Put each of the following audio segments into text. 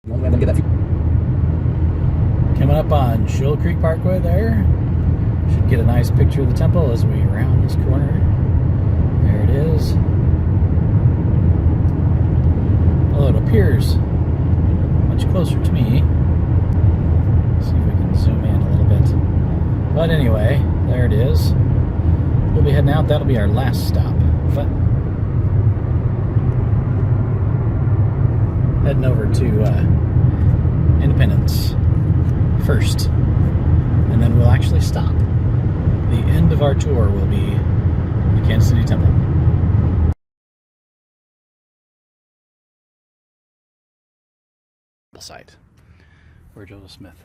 Coming up on Shoal Creek Parkway there. Should get a nice picture of the temple as we round this corner. There it is. Although it appears much closer to me. Let's see if we can zoom in a little bit. But anyway, there it is. We'll be heading out. That'll be our last stop. But heading over to Independence first, and then we'll actually stop. The end of our tour will be the Kansas City Temple. Site where Joseph Smith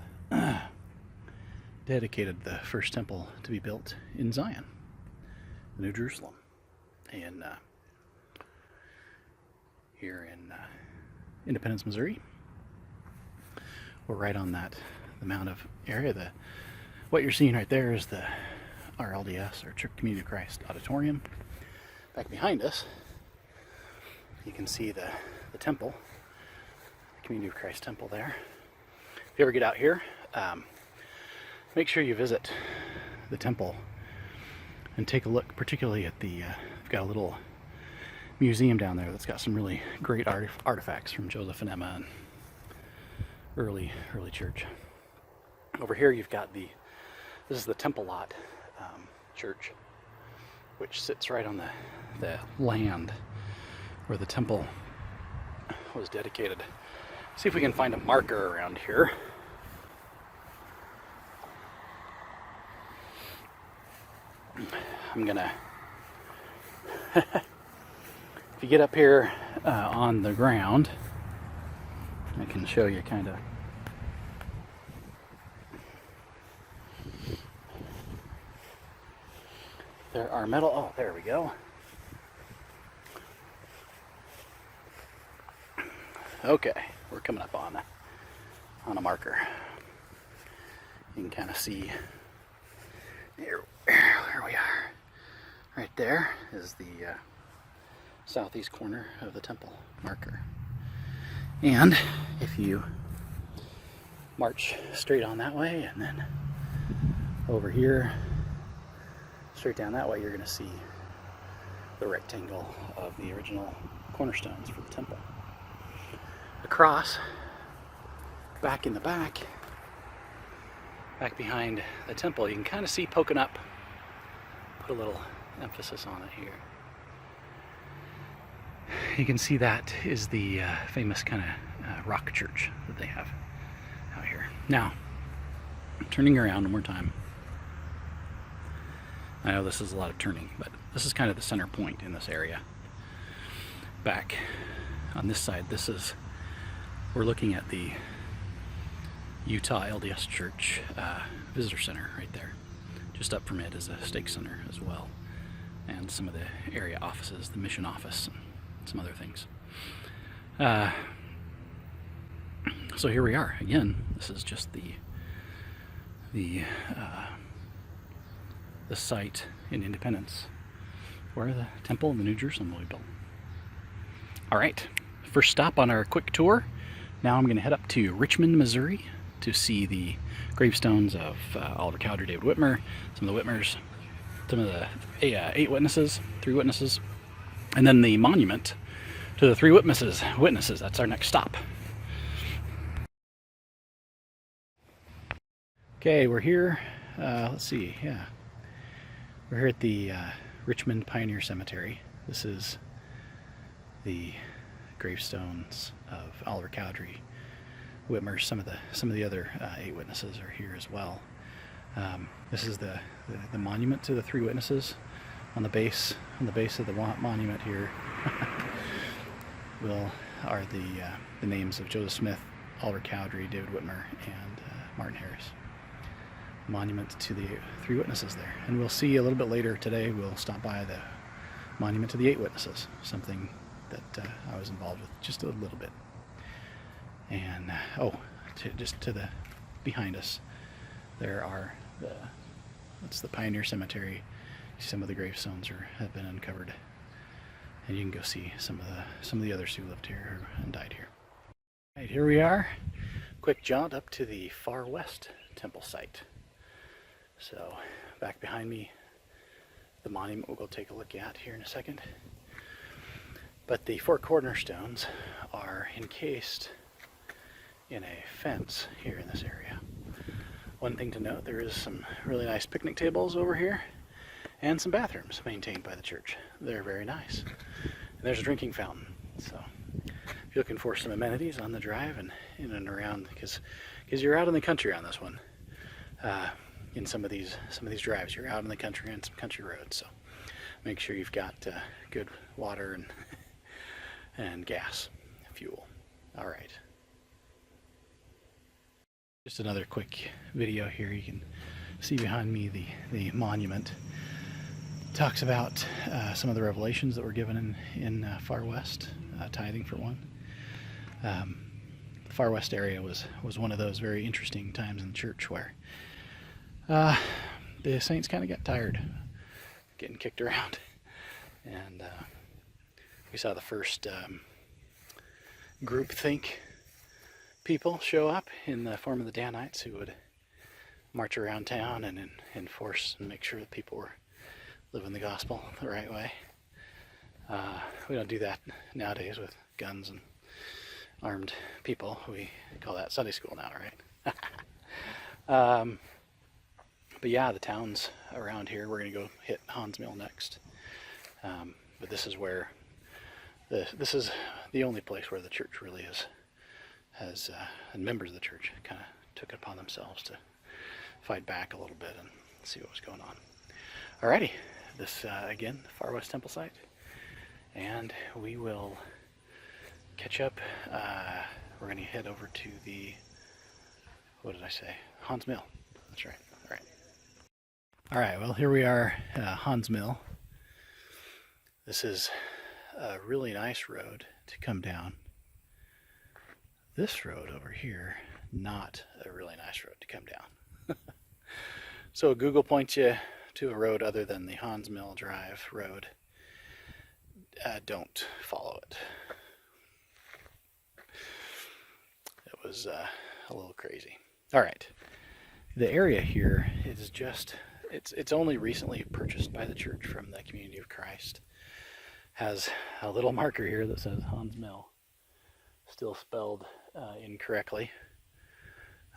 dedicated the first temple to be built in Zion, the New Jerusalem, and here in Independence, Missouri. We're right on that the Mount of area. What you're seeing right there is our LDS, our Church Community of Christ Auditorium. Back behind us, you can see the temple, the Community of Christ Temple there. If you ever get out here, make sure you visit the temple and take a look, particularly at we've got a little museum down there that's got some really great artifacts from Joseph and Emma and early church. Over here you've got this is the Temple Lot church, which sits right on the land where the temple was dedicated. See if we can find a marker around here. I'm gonna if you get up here on the ground, I can show you kind of. There are metal, oh, there we go. Okay, we're coming up on a marker. You can kind of see here we are. Right there is the southeast corner of the temple marker. And if you march straight on that way and then over here, straight down that way, you're going to see the rectangle of the original cornerstones for the temple. Across, back in the back behind the temple, you can kind of see poking up. Put a little emphasis on it here. You can see that is the famous kind of rock church that they have out here. Now, turning around one more time. I know this is a lot of turning, but this is kind of the center point in this area. Back on this side, we're looking at the Utah LDS Church Visitor Center right there. Just up from it is a stake center as well, and some of the area offices, the mission office, and some other things. So here we are again. This is just the site in Independence where the temple in the New Jerusalem will be built. All right, first stop on our quick tour. Now I'm going to head up to Richmond, Missouri to see the gravestones of Oliver Cowdery, David Whitmer, some of the Whitmers, some of the 3 witnesses, and then the monument to the 3 witnesses. That's our next stop. Okay, we're here. Let's see, yeah. We're here at the Richmond Pioneer Cemetery. This is the gravestones of Oliver Cowdery, Whitmer. Some of the other 8 witnesses are here as well. This is the monument to the 3 witnesses. On the base of the monument here are the names of Joseph Smith, Oliver Cowdery, David Whitmer, and Martin Harris. Monument to the 3 witnesses there. And we'll see a little bit later today, we'll stop by the monument to the 8 witnesses, something that I was involved with just a little bit. And just to the behind us, there are that's the Pioneer Cemetery. Some of the gravestones have been uncovered, and you can go see some of the others who lived here and died here. Right, here we are. Quick jaunt up to the far west temple site. So back behind me, the monument we'll go take a look at here in a second. But the four cornerstones are encased in a fence here in this area. One thing to note, there is some really nice picnic tables over here and some bathrooms maintained by the church. They're very nice. And there's a drinking fountain. So if you're looking for some amenities on the drive and in and around, because you're out in the country on this one, in some of these drives, you're out in the country on some country roads. So make sure you've got good water and gas, fuel. All right. Just another quick video here. You can see behind me the monument. It talks about some of the revelations that were given in Far West, tithing for one. The Far West area was one of those very interesting times in the church where the saints kind of got tired getting kicked around, and we saw the first groupthink people show up in the form of the Danites, who would march around town and enforce and make sure that people were living the gospel the right way. We don't do that nowadays with guns and armed people. We call that Sunday school now, right? But yeah, the towns around here, we're going to go hit Hawn's Mill next. But this is where this is the only place where the church really has and members of the church kind of took it upon themselves to fight back a little bit and see what was going on. Alrighty, this again, the Far West Temple site, and we will catch up. We're going to head over to the, what did I say? Hawn's Mill. That's right. All right. All right. Well, here we are, Hawn's Mill. This is a really nice road to come down. This road over here, not a really nice road to come down. So Google points you to a road other than the Hawn's Mill Drive road. Don't follow it. It was a little crazy. All right. The area here is just, it's only recently purchased by the church from the Community of Christ. Has a little marker here that says Hawn's Mill, still spelled incorrectly.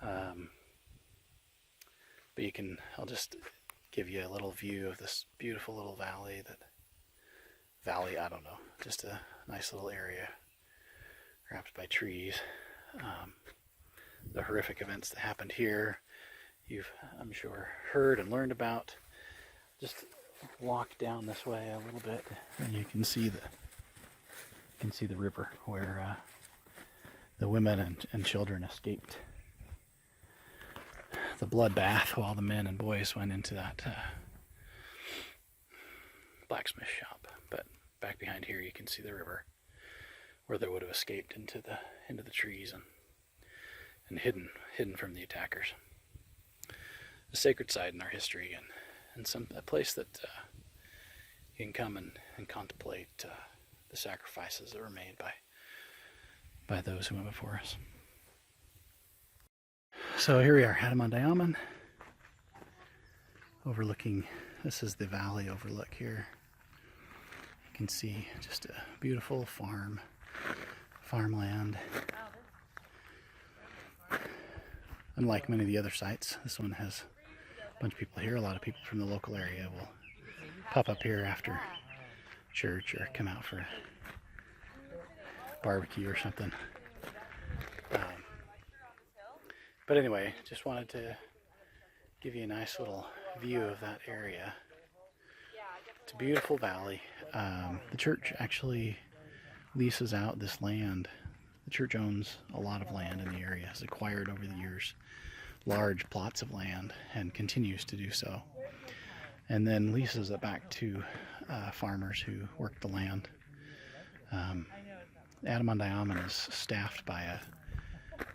But I'll just give you a little view of this beautiful little valley, I don't know, just a nice little area wrapped by trees. The horrific events that happened here, you've, I'm sure, heard and learned about. Just walk down this way a little bit, and you can see the river where the women and children escaped the bloodbath while the men and boys went into that blacksmith shop. But back behind here, you can see the river where they would have escaped into the trees and hidden from the attackers. A sacred site in our history, and a place that you can come and contemplate the sacrifices that were made by those who went before us. So here we are, Adam-Ondi-Ahman, overlooking. This is the valley overlook here. You can see just a beautiful farmland. Unlike many of the other sites, this one has a bunch of people here. A lot of people from the local area will pop up here after church or come out for barbecue or something. But anyway, just wanted to give you a nice little view of that area. It's a beautiful valley. The church actually leases out this land. The church owns a lot of land in the area, has acquired over the years large plots of land and continues to do so, and then leases it back to farmers who work the land. Adam-Ondi-Ahman is staffed by a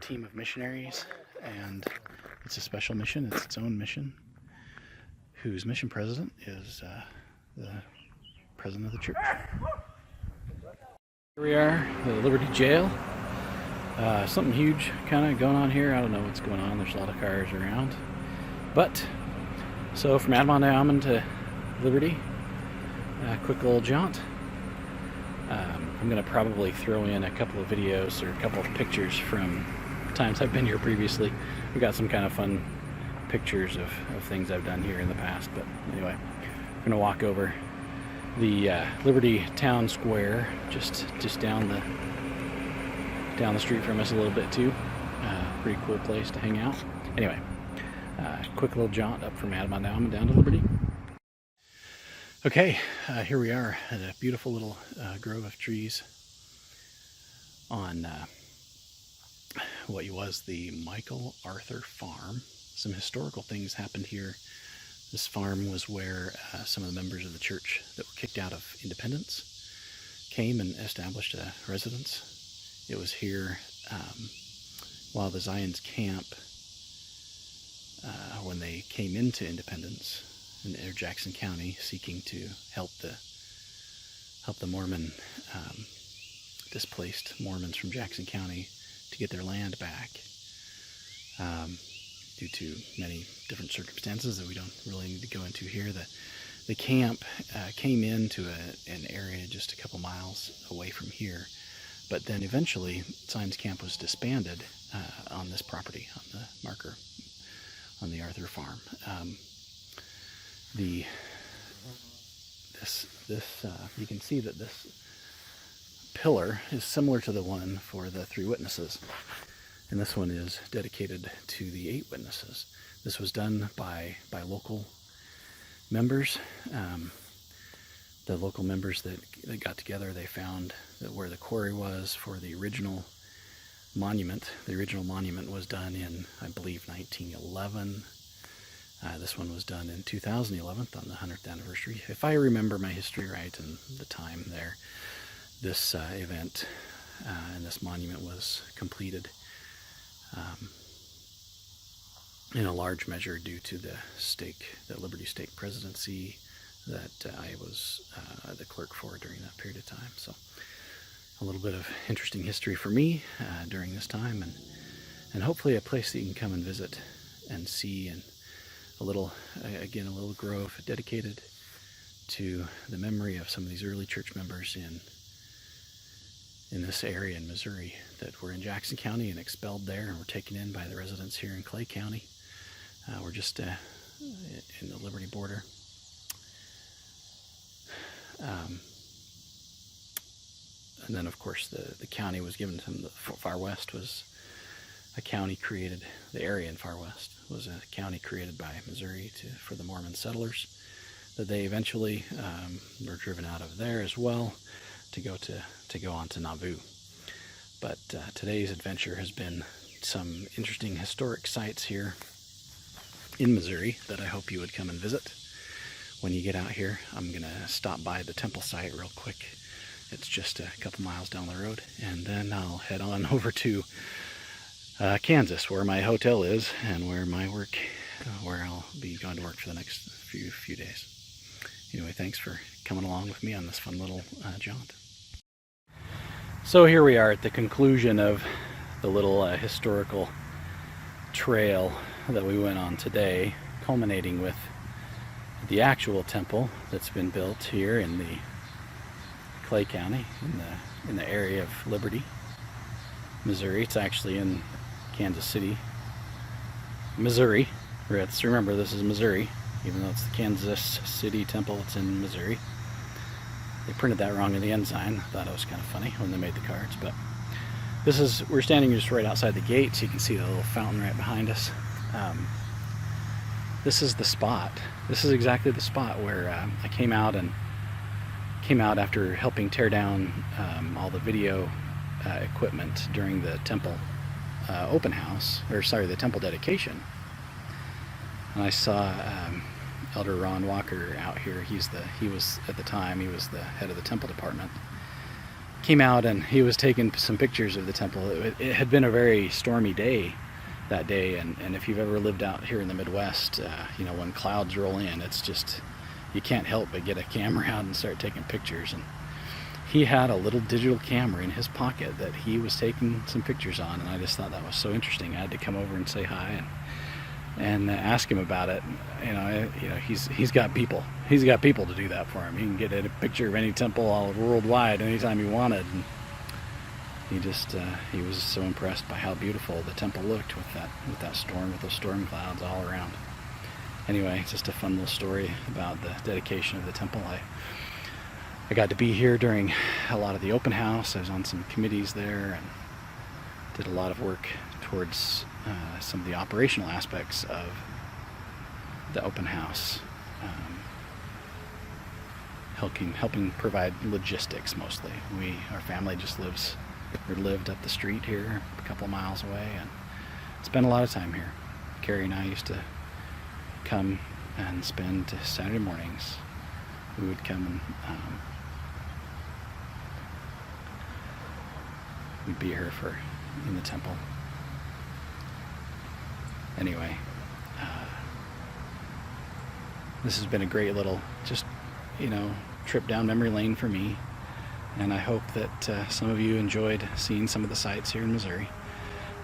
team of missionaries, and it's a special mission. It's its own mission, whose mission president is the president of the church. Here we are, the Liberty Jail. Something huge kind of going on here. I don't know what's going on. There's a lot of cars around. But, so from Adam-Ondi-Ahman to Liberty, quick little jaunt. I'm going to probably throw in a couple of videos or a couple of pictures from times I've been here previously. We've got some kind of fun pictures of things I've done here in the past. But anyway, we're going to walk over the Liberty Town Square, just down the street from us a little bit too. Pretty cool place to hang out. Anyway, quick little jaunt up from Adam-Ondi-Ahman down to Liberty. Okay, here we are at a beautiful little grove of trees on what was the Michael Arthur Farm. Some historical things happened here. This farm was where some of the members of the church that were kicked out of independence came and established a residence. It was here while the Zions camp, when they came into independence in Jackson County, seeking to help the Mormon displaced Mormons from Jackson County to get their land back, due to many different circumstances that we don't really need to go into here. The camp came into an area just a couple miles away from here, but then eventually Zions Camp was disbanded on this property, on the marker, on the Arthur Farm. You can see that this pillar is similar to the one for the 3 witnesses, and this one is dedicated to the 8 witnesses. This was done by local members. The local members that got together, they found that where the quarry was for the original monument. The original monument was done in, I believe, 1911. This one was done in 2011 on the 100th anniversary. If I remember my history right and the time there, this event and this monument was completed in a large measure due to the Liberty Stake presidency that I was the clerk for during that period of time. So a little bit of interesting history for me during this time, and hopefully a place that you can come and visit and see, and a little grove dedicated to the memory of some of these early church members in this area in Missouri that were in Jackson County and expelled there and were taken in by the residents here in Clay County. We're just in the Liberty border. And then, of course, the county was given to them. The Far West was a county created. The area in Far West was a county created by Missouri for the Mormon settlers. That they eventually were driven out of there as well to go on to Nauvoo. But today's adventure has been some interesting historic sites here in Missouri that I hope you would come and visit. When you get out here, I'm gonna stop by the temple site real quick. It's just a couple miles down the road, and then I'll head on over to Kansas, where my hotel is and where I'll be going to work for the next few days. Anyway, thanks for coming along with me on this fun little jaunt. So here we are at the conclusion of the little historical trail that we went on today, culminating with the actual temple that's been built here in the Clay County, in the area of Liberty, Missouri. It's actually in Kansas City, Missouri. Let's remember, this is Missouri, even though it's the Kansas City Temple. It's in Missouri. They printed that wrong in the ensign. I thought it was kind of funny when they made the cards. But we're standing just right outside the gate, so you can see the little fountain right behind us. This is the spot. This is exactly the spot where I came out after helping tear down all the video equipment during the temple open house, the temple dedication. And I saw Elder Ron Walker out here. He was at the time the head of the temple department. Came out and he was taking some pictures of the temple. It had been a very stormy day that day, and if you've ever lived out here in the Midwest, when clouds roll in, it's just, you can't help but get a camera out and start taking pictures. And he had a little digital camera in his pocket that he was taking some pictures on, and I just thought that was so interesting. I had to come over and say hi and ask him about it. He's got people. He's got people to do that for him. He can get a picture of any temple all worldwide anytime he wanted. And he was so impressed by how beautiful the temple looked with that storm, with those storm clouds all around. Anyway, just a fun little story about the dedication of the temple. I got to be here during a lot of the open house. I was on some committees there and did a lot of work towards some of the operational aspects of the open house, helping provide logistics mostly. Our family just lived up the street here, a couple miles away, and spent a lot of time here. Carrie and I used to come and spend Saturday mornings. We would come and we'd be here in the temple. Anyway, this has been a great little trip down memory lane for me, and I hope that some of you enjoyed seeing some of the sights here in Missouri.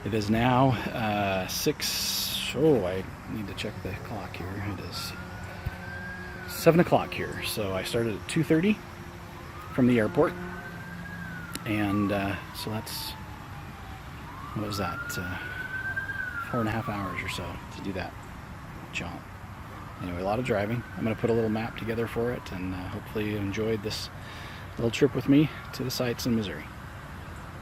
It is now 6. Oh, I need to check the clock here. It is 7 o'clock here. So I started at 2:30 from the airport, and so that's, what was that? 4.5 hours or so to do that jaunt. Anyway, a lot of driving. I'm going to put a little map together for it, and hopefully you enjoyed this little trip with me to the sites in Missouri.